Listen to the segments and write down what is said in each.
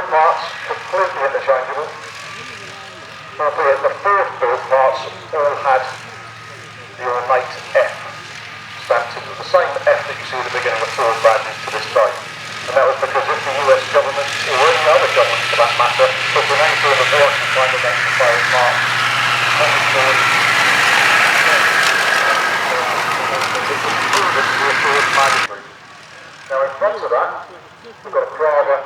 Parts completely interchangeable. Albeit the fourth build parts all had the ornate F stamped into the same F that you see at the beginning of Ford badges to this day. And that was because if the US government, or any other government for that matter, took an anchor of a voice and find against the failed part, it was proven to be a Ford mandatory. Now in front of that, we've got a Praga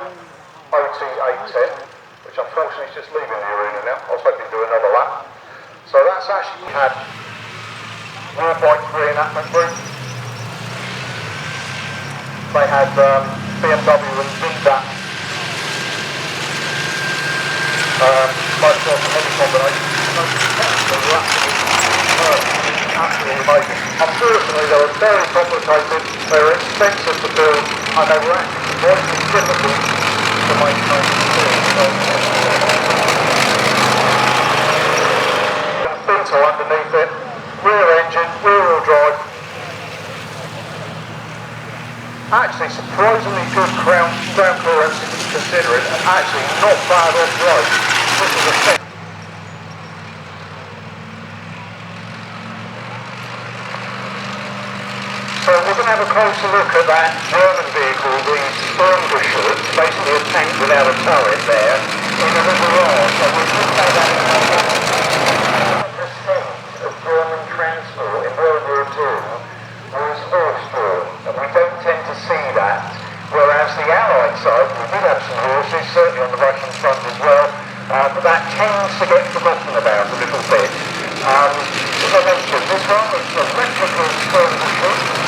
OT810, which unfortunately is just leaving the arena now. I was hoping to do another lap. So that's actually had viewpoints reenactment group. They had BMW and VDAP most of the heavy combination. Absolutely amazing. Unfortunately they were very complicated, they were expensive to build, and they were actually surprisingly difficult to maintain and build. Pinto underneath it, rear engine, rear-wheel drive. Actually surprisingly good ground clearance considering, and actually not bad off-road. This is a thing. So we're going to have a closer look at that German vehicle, the Overlord, basically a tank without a turret there, in a garage. And we'll just say that 100% of German transport in World War II was horse-drawn, and we don't tend to see that. Whereas the Allied side, we did have some horses, certainly on the Russian front as well, but that tends to get forgotten about a little bit. As I mentioned, this one is a replica Stug III.